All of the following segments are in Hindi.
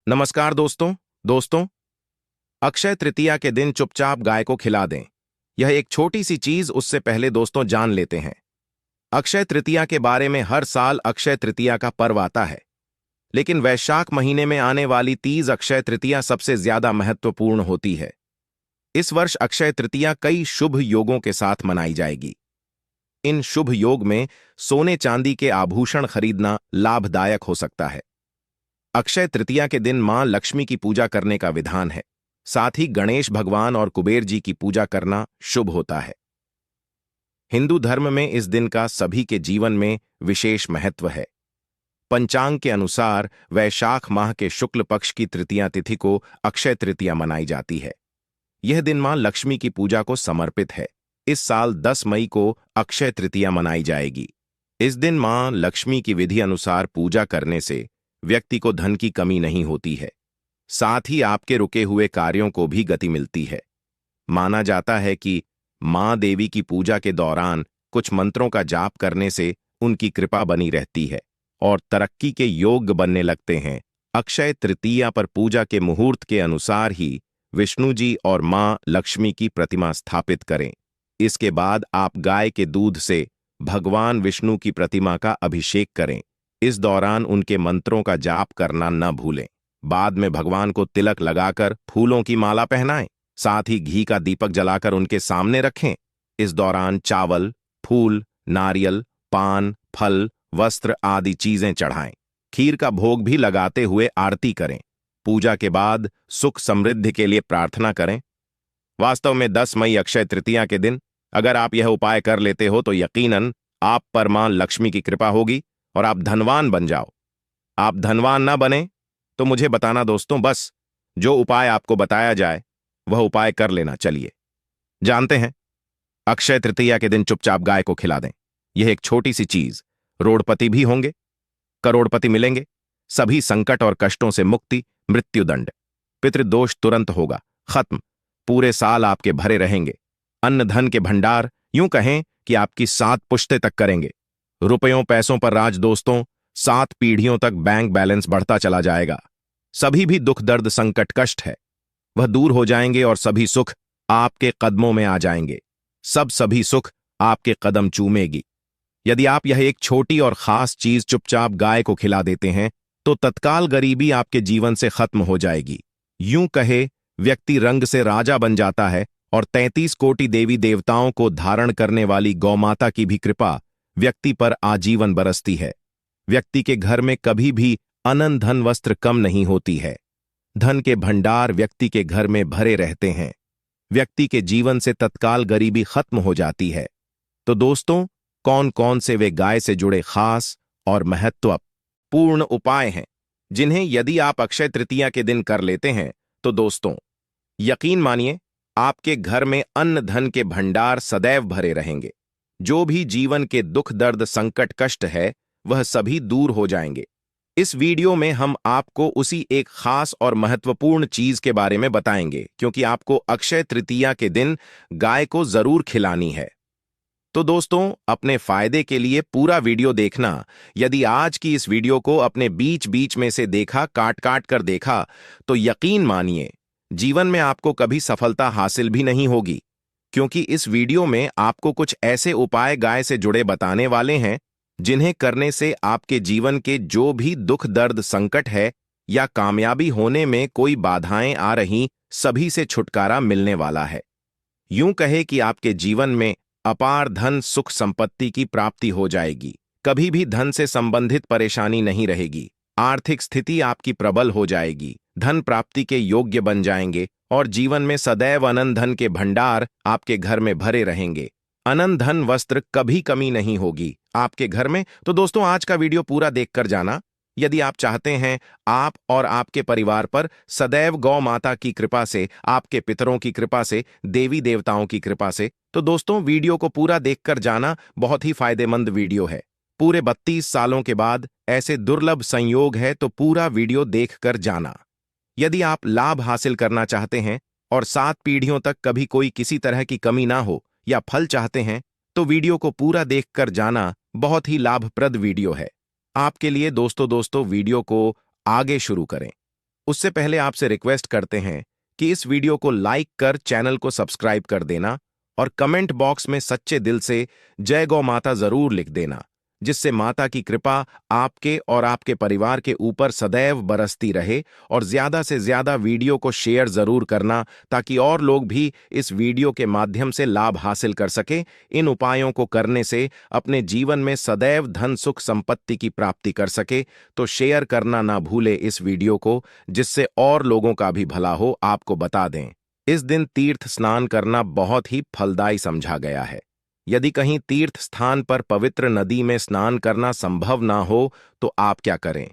नमस्कार दोस्तों। अक्षय तृतीया के दिन चुपचाप गाय को खिला दें। यह एक छोटी सी चीज, उससे पहले दोस्तों जान लेते हैं अक्षय तृतीया के बारे में। हर साल अक्षय तृतीया का पर्व आता है, लेकिन वैशाख महीने में आने वाली तीज अक्षय तृतीया सबसे ज्यादा महत्वपूर्ण होती है। इस वर्ष अक्षय तृतीया कई शुभ योगों के साथ मनाई जाएगी। इन शुभ योग में सोने चांदी के आभूषण खरीदना लाभदायक हो सकता है। अक्षय तृतीया के दिन मां लक्ष्मी की पूजा करने का विधान है। साथ ही गणेश भगवान और कुबेर जी की पूजा करना शुभ होता है। हिंदू धर्म में इस दिन का सभी के जीवन में विशेष महत्व है। पंचांग के अनुसार वैशाख माह के शुक्ल पक्ष की तृतीया तिथि को अक्षय तृतीया मनाई जाती है। यह दिन मां लक्ष्मी की पूजा को समर्पित है। इस साल 10 मई को अक्षय तृतीया मनाई जाएगी। इस दिन मां लक्ष्मी की विधि अनुसार पूजा करने से व्यक्ति को धन की कमी नहीं होती है। साथ ही आपके रुके हुए कार्यों को भी गति मिलती है। माना जाता है कि मां देवी की पूजा के दौरान कुछ मंत्रों का जाप करने से उनकी कृपा बनी रहती है और तरक्की के योग्य बनने लगते हैं। अक्षय तृतीया पर पूजा के मुहूर्त के अनुसार ही विष्णु जी और मां लक्ष्मी की प्रतिमा स्थापित करें। इसके बाद आप गाय के दूध से भगवान विष्णु की प्रतिमा का अभिषेक करें। इस दौरान उनके मंत्रों का जाप करना न भूलें। बाद में भगवान को तिलक लगाकर फूलों की माला पहनाएं। साथ ही घी का दीपक जलाकर उनके सामने रखें। इस दौरान चावल, फूल, नारियल, पान, फल, वस्त्र आदि चीजें चढ़ाएं। खीर का भोग भी लगाते हुए आरती करें। पूजा के बाद सुख समृद्धि के लिए प्रार्थना करें। वास्तव में 10 मई अक्षय तृतीया के दिन अगर आप यह उपाय कर लेते हो तो यकीनन आप पर मां लक्ष्मी की कृपा होगी और आप धनवान बन जाओ। आप धनवान ना बने तो मुझे बताना दोस्तों। बस जो उपाय आपको बताया जाए वह उपाय कर लेना। चलिए जानते हैं। अक्षय तृतीया के दिन चुपचाप गाय को खिला दें। यह एक छोटी सी चीज, रोड़पति भी होंगे, करोड़पति मिलेंगे, सभी संकट और कष्टों से मुक्ति, मृत्युदंड, पितृदोष तुरंत होगा खत्म। पूरे साल आपके भरे रहेंगे। अन्न धन के भंडार, यूं कहें कि आपकी 7 पुश्ते तक करेंगे। रुपयों पैसों पर राज दोस्तों। 7 पीढ़ियों तक बैंक बैलेंस बढ़ता चला जाएगा। सभी भी दुख दर्द संकट कष्ट है वह दूर हो जाएंगे और सभी सुख आपके कदमों में आ जाएंगे। सभी सुख आपके कदम चूमेगी। यदि आप यह एक छोटी और खास चीज चुपचाप गाय को खिला देते हैं तो तत्काल गरीबी आपके जीवन से खत्म हो जाएगी। यूं कहे व्यक्ति रंग से राजा बन जाता है और 33 कोटि देवी देवताओं को धारण करने वाली गौमाता की भी कृपा व्यक्ति पर आजीवन बरसती है। व्यक्ति के घर में कभी भी अनंत धन वस्त्र कम नहीं होती है। धन के भंडार व्यक्ति के घर में भरे रहते हैं। व्यक्ति के जीवन से तत्काल गरीबी खत्म हो जाती है। तो दोस्तों, कौन कौन से वे गाय से जुड़े खास और महत्वपूर्ण उपाय हैं जिन्हें यदि आप अक्षय तृतीया के दिन कर लेते हैं तो दोस्तों यकीन मानिए आपके घर में अन्न धन के भंडार सदैव भरे रहेंगे। जो भी जीवन के दुख दर्द संकट कष्ट है वह सभी दूर हो जाएंगे। इस वीडियो में हम आपको उसी एक खास और महत्वपूर्ण चीज के बारे में बताएंगे, क्योंकि आपको अक्षय तृतीया के दिन गाय को जरूर खिलानी है। तो दोस्तों, अपने फायदे के लिए पूरा वीडियो देखना। यदि आज की इस वीडियो को अपने बीच बीच में से देखा, काट काट कर देखा, तो यकीन मानिए जीवन में आपको कभी सफलता हासिल भी नहीं होगी, क्योंकि इस वीडियो में आपको कुछ ऐसे उपाय गाय से जुड़े बताने वाले हैं जिन्हें करने से आपके जीवन के जो भी दुख दर्द संकट है या कामयाबी होने में कोई बाधाएं आ रही, सभी से छुटकारा मिलने वाला है। यूं कहे कि आपके जीवन में अपार धन सुख संपत्ति की प्राप्ति हो जाएगी। कभी भी धन से संबंधित परेशानी नहीं रहेगी। आर्थिक स्थिति आपकी प्रबल हो जाएगी। धन प्राप्ति के योग्य बन जाएंगे और जीवन में सदैव अनंत धन के भंडार आपके घर में भरे रहेंगे। अनंत धन वस्त्र कभी कमी नहीं होगी आपके घर में। तो दोस्तों, आज का वीडियो पूरा देखकर जाना। यदि आप चाहते हैं आप और आपके परिवार पर सदैव गौ माता की कृपा से, आपके पितरों की कृपा से, देवी देवताओं की कृपा से, तो दोस्तों वीडियो को पूरा देखकर जाना। बहुत ही फायदेमंद वीडियो है। पूरे 32 सालों के बाद ऐसे दुर्लभ संयोग है, तो पूरा वीडियो देखकर जाना। यदि आप लाभ हासिल करना चाहते हैं और 7 पीढ़ियों तक कभी कोई किसी तरह की कमी ना हो या फल चाहते हैं तो वीडियो को पूरा देखकर जाना। बहुत ही लाभप्रद वीडियो है आपके लिए। दोस्तों वीडियो को आगे शुरू करें उससे पहले आपसे रिक्वेस्ट करते हैं कि इस वीडियो को लाइक कर चैनल को सब्सक्राइब कर देना और कमेंट बॉक्स में सच्चे दिल से जय गौ माता जरूर लिख देना, जिससे माता की कृपा आपके और आपके परिवार के ऊपर सदैव बरसती रहे। और ज्यादा से ज्यादा वीडियो को शेयर जरूर करना ताकि और लोग भी इस वीडियो के माध्यम से लाभ हासिल कर सके। इन उपायों को करने से अपने जीवन में सदैव धन सुख संपत्ति की प्राप्ति कर सके। तो शेयर करना ना भूले इस वीडियो को, जिससे और लोगों का भी भला हो। आपको बता दें, इस दिन तीर्थ स्नान करना बहुत ही फलदायी समझा गया है। यदि कहीं तीर्थ स्थान पर पवित्र नदी में स्नान करना संभव ना हो तो आप क्या करें,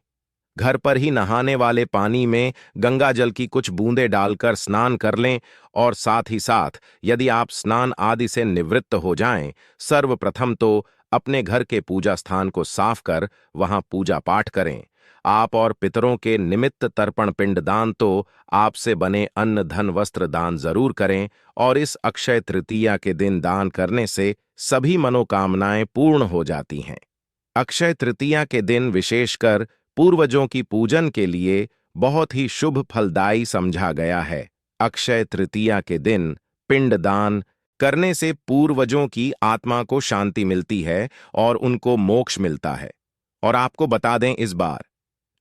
घर पर ही नहाने वाले पानी में गंगा जल की कुछ बूंदें डालकर स्नान कर लें। और साथ ही साथ यदि आप स्नान आदि से निवृत्त हो जाएं, सर्वप्रथम तो अपने घर के पूजा स्थान को साफ कर वहां पूजा पाठ करें। आप और पितरों के निमित्त तर्पण पिंड दान तो आपसे बने अन्न धन वस्त्र दान जरूर करें। और इस अक्षय तृतीया के दिन दान करने से सभी मनोकामनाएं पूर्ण हो जाती हैं। अक्षय तृतीया के दिन विशेषकर पूर्वजों की पूजन के लिए बहुत ही शुभ फलदायी समझा गया है। अक्षय तृतीया के दिन पिंड दान करने से पूर्वजों की आत्मा को शांति मिलती है और उनको मोक्ष मिलता है। और आपको बता दें, इस बार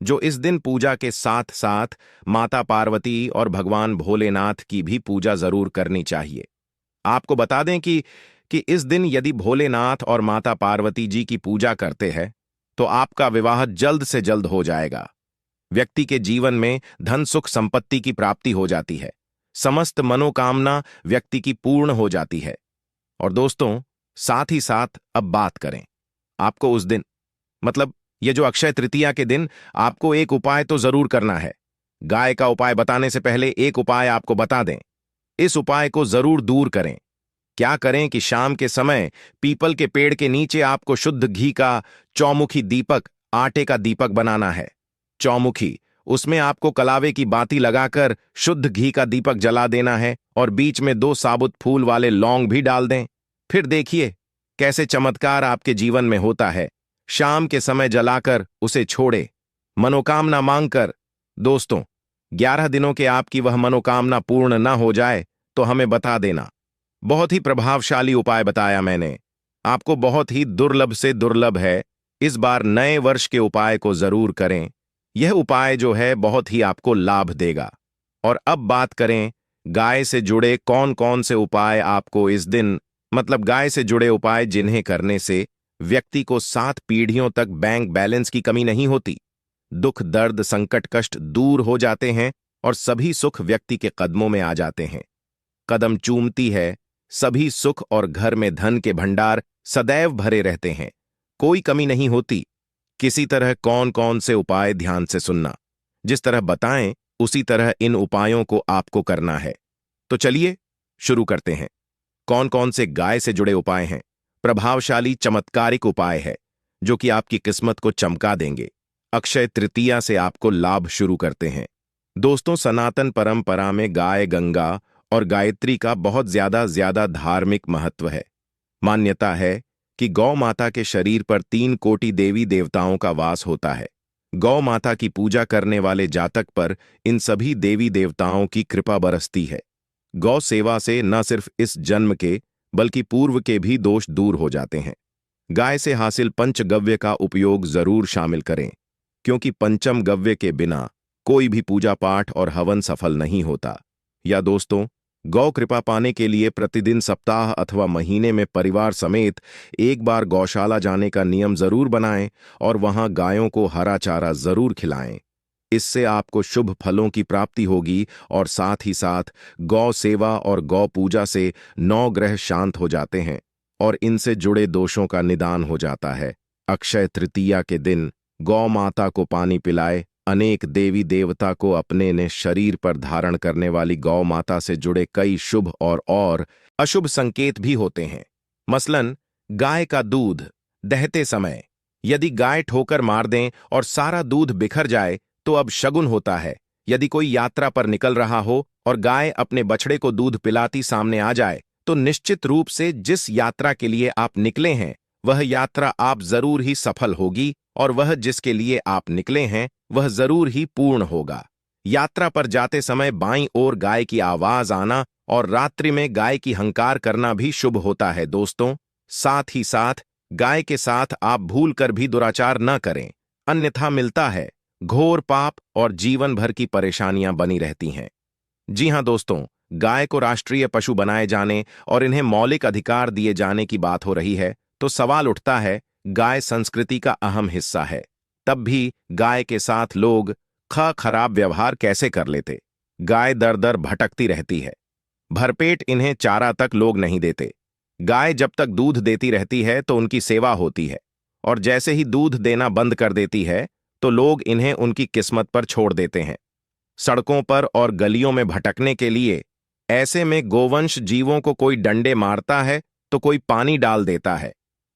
जो इस दिन पूजा के साथ साथ माता पार्वती और भगवान भोलेनाथ की भी पूजा जरूर करनी चाहिए। आपको बता दें कि इस दिन यदि भोलेनाथ और माता पार्वती जी की पूजा करते हैं तो आपका विवाह जल्द से जल्द हो जाएगा। व्यक्ति के जीवन में धन सुख संपत्ति की प्राप्ति हो जाती है, समस्त मनोकामना व्यक्ति की पूर्ण हो जाती है। और दोस्तों, साथ ही साथ अब बात करें, आपको उस दिन मतलब ये जो अक्षय तृतीया के दिन आपको एक उपाय तो जरूर करना है। गाय का उपाय बताने से पहले एक उपाय आपको बता दें, इस उपाय को जरूर दूर करें। क्या करें कि शाम के समय पीपल के पेड़ के नीचे आपको शुद्ध घी का चौमुखी दीपक, आटे का दीपक बनाना है। चौमुखी, उसमें आपको कलावे की बाती लगाकर शुद्ध घी का दीपक जला देना है और बीच में 2 साबुत फूल वाले लौंग भी डाल दें। फिर देखिए कैसे चमत्कार आपके जीवन में होता है। शाम के समय जलाकर उसे छोड़े, मनोकामना मांगकर। दोस्तों, 11 दिनों के आपकी वह मनोकामना पूर्ण न हो जाए तो हमें बता देना। बहुत ही प्रभावशाली उपाय बताया मैंने, आपको बहुत ही दुर्लभ से दुर्लभ है। इस बार नए वर्ष के उपाय को जरूर करें। यह उपाय जो है बहुत ही आपको लाभ देगा। और अब बात करें गाय से जुड़े कौन कौन से उपाय आपको इस दिन गाय से जुड़े उपाय जिन्हें करने से व्यक्ति को 7 पीढ़ियों तक बैंक बैलेंस की कमी नहीं होती, दुख दर्द संकट कष्ट दूर हो जाते हैं और सभी सुख व्यक्ति के कदमों में आ जाते हैं। कदम चूमती है सभी सुख और घर में धन के भंडार सदैव भरे रहते हैं, कोई कमी नहीं होती। किसी तरह कौन कौन से उपाय ध्यान से सुनना, जिस तरह बताएं उसी तरह इन उपायों को आपको करना है। तो चलिए शुरू करते हैं। कौन कौन से गाय से जुड़े उपाय हैं? प्रभावशाली चमत्कारिक उपाय है जो कि आपकी किस्मत को चमका देंगे। अक्षय तृतीया से आपको लाभ शुरू करते हैं। दोस्तों, सनातन परंपरा में गाय, गंगा और गायत्री का बहुत ज्यादा धार्मिक महत्व है। मान्यता है कि गौ माता के शरीर पर 3 कोटि देवी देवताओं का वास होता है। गौ माता की पूजा करने वाले जातक पर इन सभी देवी देवताओं की कृपा बरसती है। गौ सेवा से न सिर्फ इस जन्म के बल्कि पूर्व के भी दोष दूर हो जाते हैं। गाय से हासिल पंचगव्य का उपयोग जरूर शामिल करें, क्योंकि पंचम गव्य के बिना कोई भी पूजा पाठ और हवन सफल नहीं होता। या दोस्तों, गौ कृपा पाने के लिए प्रतिदिन, सप्ताह अथवा महीने में परिवार समेत एक बार गौशाला जाने का नियम जरूर बनाएं और वहां गायों को हरा चारा जरूर खिलाएं। इससे आपको शुभ फलों की प्राप्ति होगी और साथ ही साथ गौ सेवा और गौ पूजा से 9 ग्रह शांत हो जाते हैं और इनसे जुड़े दोषों का निदान हो जाता है। अक्षय तृतीया के दिन गौ माता को पानी पिलाए। अनेक देवी देवता को अपने ने शरीर पर धारण करने वाली गौ माता से जुड़े कई शुभ और अशुभ संकेत भी होते हैं। मसलन, गाय का दूध दहते समय यदि गाय ठोकर मार दें और सारा दूध बिखर जाए तो अब शगुन होता है। यदि कोई यात्रा पर निकल रहा हो और गाय अपने बछड़े को दूध पिलाती सामने आ जाए तो निश्चित रूप से जिस यात्रा के लिए आप निकले हैं वह यात्रा आप जरूर ही सफल होगी और वह जिसके लिए आप निकले हैं वह जरूर ही पूर्ण होगा। यात्रा पर जाते समय बाईं ओर गाय की आवाज आना और रात्रि में गाय की हंकार करना भी शुभ होता है दोस्तों। साथ ही साथ गाय के साथ आप भूल कर भी दुराचार न करें, अन्यथा मिलता है घोर पाप और जीवन भर की परेशानियां बनी रहती हैं। जी हां दोस्तों, गाय को राष्ट्रीय पशु बनाए जाने और इन्हें मौलिक अधिकार दिए जाने की बात हो रही है तो सवाल उठता है, गाय संस्कृति का अहम हिस्सा है, तब भी गाय के साथ लोग खराब व्यवहार कैसे कर लेते। गाय दर दर भटकती रहती है, भरपेट इन्हें चारा तक लोग नहीं देते। गाय जब तक दूध देती रहती है तो उनकी सेवा होती है, और जैसे ही दूध देना बंद कर देती है तो लोग इन्हें उनकी किस्मत पर छोड़ देते हैं, सड़कों पर और गलियों में भटकने के लिए। ऐसे में गोवंश जीवों को कोई डंडे मारता है तो कोई पानी डाल देता है,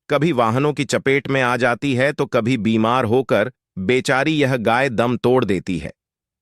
कभी वाहनों की चपेट में आ जाती है तो कभी बीमार होकर बेचारी यह गाय दम तोड़ देती है।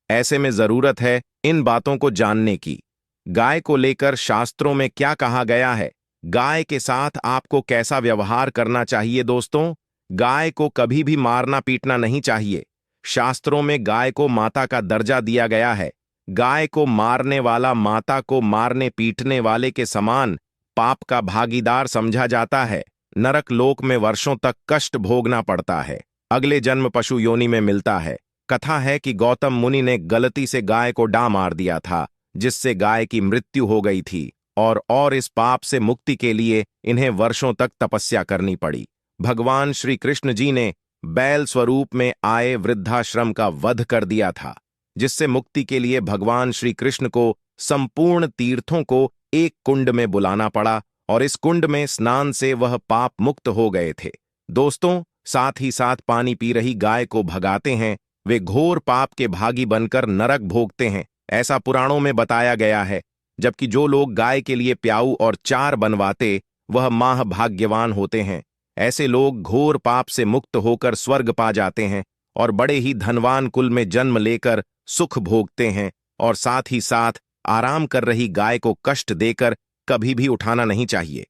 ऐसे में जरूरत है इन बातों को जानने की। गाय को लेकर शास्त्रों में क्या कहा गया है, गाय के साथ आपको कैसा व्यवहार करना चाहिए दोस्तों। गाय को कभी भी मारना पीटना नहीं चाहिए। शास्त्रों में गाय को माता का दर्जा दिया गया है। गाय को मारने वाला माता को मारने पीटने वाले के समान पाप का भागीदार समझा जाता है। नरक लोक में वर्षों तक कष्ट भोगना पड़ता है, अगले जन्म पशु योनि में मिलता है। कथा है कि गौतम मुनि ने गलती से गाय को डा मार दिया था, जिससे गाय की मृत्यु हो गई थी, और इस पाप से मुक्ति के लिए इन्हें वर्षों तक तपस्या करनी पड़ी। भगवान श्री कृष्ण जी ने बैल स्वरूप में आए वृद्धाश्रम का वध कर दिया था, जिससे मुक्ति के लिए भगवान श्री कृष्ण को संपूर्ण तीर्थों को एक कुंड में बुलाना पड़ा, और इस कुंड में स्नान से वह पाप मुक्त हो गए थे। दोस्तों, साथ ही साथ पानी पी रही गाय को भगाते हैं, वे घोर पाप के भागी बनकर नरक भोगते हैं, ऐसा पुराणों में बताया गया है। जबकि जो लोग गाय के लिए प्याऊ और चार बनवाते वह माह भाग्यवान होते हैं। ऐसे लोग घोर पाप से मुक्त होकर स्वर्ग पा जाते हैं और बड़े ही धनवान कुल में जन्म लेकर सुख भोगते हैं। और साथ ही साथ आराम कर रही गाय को कष्ट देकर कभी भी उठाना नहीं चाहिए।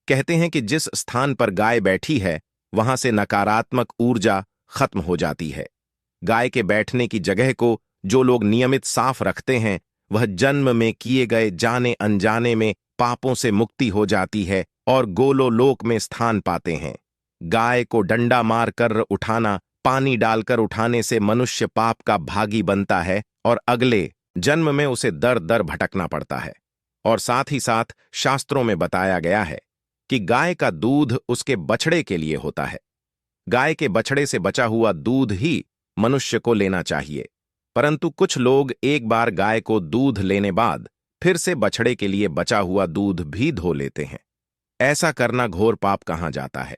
कहते हैं कि जिस स्थान पर गाय बैठी है वहां से नकारात्मक ऊर्जा खत्म हो जाती है। गाय के बैठने की जगह को जो लोग नियमित साफ रखते हैं वह जन्म में किए गए जाने अनजाने में पापों से मुक्ति हो जाती है और गोलोलोक में स्थान पाते हैं। गाय को डंडा मार कर उठाना, पानी डालकर उठाने से मनुष्य पाप का भागी बनता है और अगले जन्म में उसे दर दर भटकना पड़ता है। और साथ ही साथ शास्त्रों में बताया गया है कि गाय का दूध उसके बछड़े के लिए होता है। गाय के बछड़े से बचा हुआ दूध ही मनुष्य को लेना चाहिए, परंतु कुछ लोग एक बार गाय को दूध लेने बाद फिर से बछड़े के लिए बचा हुआ दूध भी धो लेते हैं। ऐसा करना घोर पाप कहा जाता है।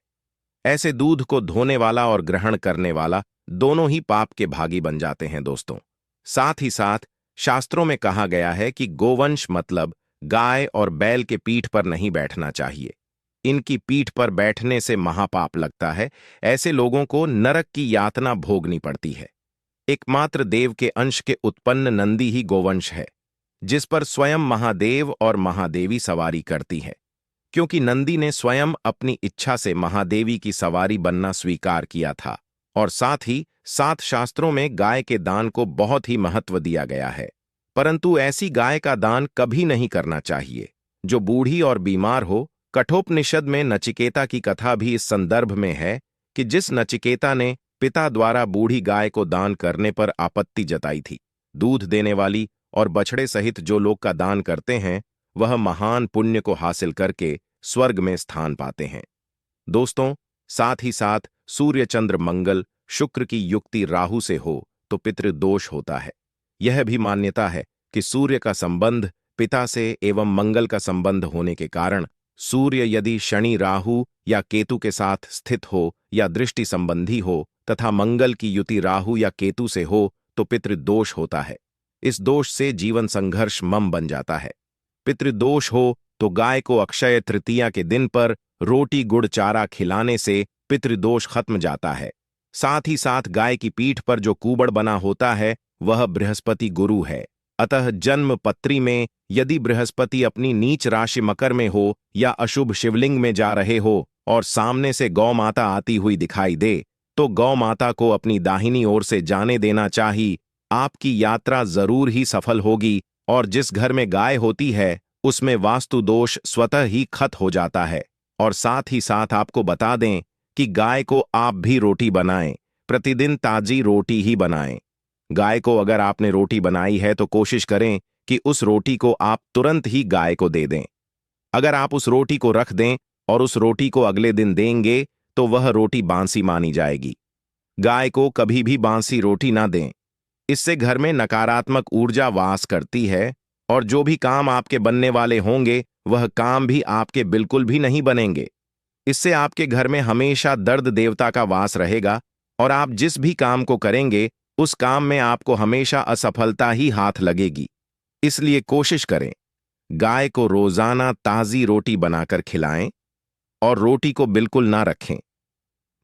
ऐसे दूध को धोने वाला और ग्रहण करने वाला दोनों ही पाप के भागी बन जाते हैं दोस्तों। साथ ही साथ शास्त्रों में कहा गया है कि गोवंश मतलब गाय और बैल के पीठ पर नहीं बैठना चाहिए। इनकी पीठ पर बैठने से महापाप लगता है। ऐसे लोगों को नरक की यातना भोगनी पड़ती है। एकमात्र देव के अंश के उत्पन्न नंदी ही गोवंश है, जिस पर स्वयं महादेव और महादेवी सवारी करती है। क्योंकि नंदी ने स्वयं अपनी इच्छा से महादेवी की सवारी बनना स्वीकार किया था। और साथ ही साथ शास्त्रों में गाय के दान को बहुत ही महत्व दिया गया है, परंतु ऐसी गाय का दान कभी नहीं करना चाहिए जो बूढ़ी और बीमार हो। कठोपनिषद में नचिकेता की कथा भी इस संदर्भ में है कि जिस नचिकेता ने पिता द्वारा बूढ़ी गाय को दान करने पर आपत्ति जताई थी। दूध देने वाली और बछड़े सहित जो लोग का दान करते हैं वह महान पुण्य को हासिल करके स्वर्ग में स्थान पाते हैं। दोस्तों, साथ ही साथ सूर्य चंद्र मंगल शुक्र की युक्ति राहु से हो तो पितृदोष होता है। यह भी मान्यता है कि सूर्य का संबंध पिता से एवं मंगल का संबंध होने के कारण सूर्य यदि शनि राहु या केतु के साथ स्थित हो या दृष्टि संबंधी हो तथा मंगल की युति राहु या केतु से हो तो पितृदोष होता है। इस दोष से जीवन संघर्ष मम बन जाता है। पितृदोष हो तो गाय को अक्षय तृतीया के दिन पर रोटी गुड़ चारा खिलाने से पितृदोष खत्म जाता है। साथ ही साथ गाय की पीठ पर जो कूबड़ बना होता है वह बृहस्पति गुरु है। अतः जन्म पत्री में यदि बृहस्पति अपनी नीच राशि मकर में हो या अशुभ शिवलिंग में जा रहे हो और सामने से गौ माता आती हुई दिखाई दे तो गौ माता को अपनी दाहिनी ओर से जाने देना चाहिए। आपकी यात्रा जरूर ही सफल होगी और जिस घर में गाय होती है उसमें वास्तु दोष स्वतः ही खत्म हो जाता है। और साथ ही साथ आपको बता दें कि गाय को आप भी रोटी बनाएं, प्रतिदिन ताजी रोटी ही बनाएं। गाय को अगर आपने रोटी बनाई है तो कोशिश करें कि उस रोटी को आप तुरंत ही गाय को दे दें। अगर आप उस रोटी को रख दें और उस रोटी को अगले दिन देंगे तो वह रोटी बांसी मानी जाएगी। गाय को कभी भी बांसी रोटी ना दें, इससे घर में नकारात्मक ऊर्जा वास करती है और जो भी काम आपके बनने वाले होंगे वह काम भी आपके बिल्कुल भी नहीं बनेंगे। इससे आपके घर में हमेशा दर्द देवता का वास रहेगा और आप जिस भी काम को करेंगे उस काम में आपको हमेशा असफलता ही हाथ लगेगी। इसलिए कोशिश करें गाय को रोजाना ताजी रोटी बनाकर खिलाएं और रोटी को बिल्कुल ना रखें।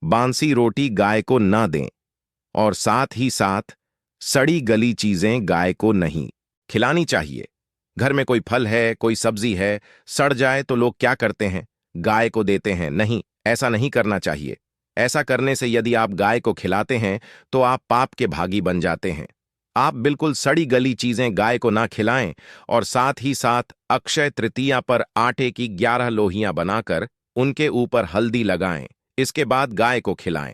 बांसी रोटी गाय को ना दें और साथ ही साथ सड़ी गली चीजें गाय को नहीं खिलानी चाहिए। घर में कोई फल है, कोई सब्जी है, सड़ जाए तो लोग क्या करते हैं, गाय को देते हैं। नहीं, ऐसा नहीं करना चाहिए। ऐसा करने से यदि आप गाय को खिलाते हैं तो आप पाप के भागी बन जाते हैं। आप बिल्कुल सड़ी गली चीजें गाय को ना खिलाएं और साथ ही साथ अक्षय तृतीया पर आटे की 11 लोहियां बनाकर उनके ऊपर हल्दी लगाएं। इसके बाद गाय को खिलाएं।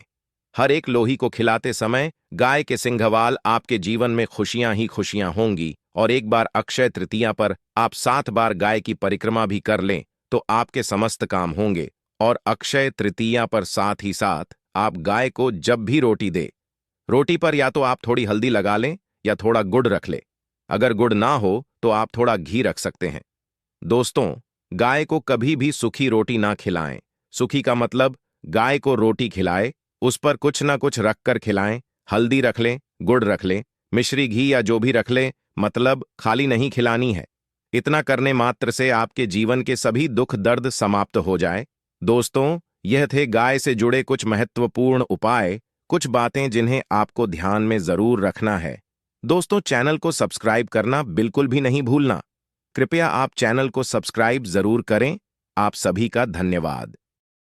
हर एक लोही को खिलाते समय गाय के सिंघवाल आपके जीवन में खुशियां ही खुशियां होंगी। और एक बार अक्षय तृतीया पर आप 7 बार गाय की परिक्रमा भी कर लें तो आपके समस्त काम होंगे। और अक्षय तृतीया पर साथ ही साथ आप गाय को जब भी रोटी दे, रोटी पर या तो आप थोड़ी हल्दी लगा लें या थोड़ा गुड़ रख ले। अगर गुड़ ना हो तो आप थोड़ा घी रख सकते हैं। दोस्तों, गाय को कभी भी सूखी रोटी ना खिलाएं। सूखी का मतलब गाय को रोटी खिलाए, उस पर कुछ ना कुछ रखकर खिलाएं। हल्दी रख लें, गुड़ रख लें, मिश्री घी या जो भी रख लें, मतलब खाली नहीं खिलानी है। इतना करने मात्र से आपके जीवन के सभी दुख दर्द समाप्त हो जाए। दोस्तों, यह थे गाय से जुड़े कुछ महत्वपूर्ण उपाय, कुछ बातें जिन्हें आपको ध्यान में जरूर रखना है। दोस्तों, चैनल को सब्सक्राइब करना बिल्कुल भी नहीं भूलना। कृपया आप चैनल को सब्सक्राइब जरूर करें। आप सभी का धन्यवाद।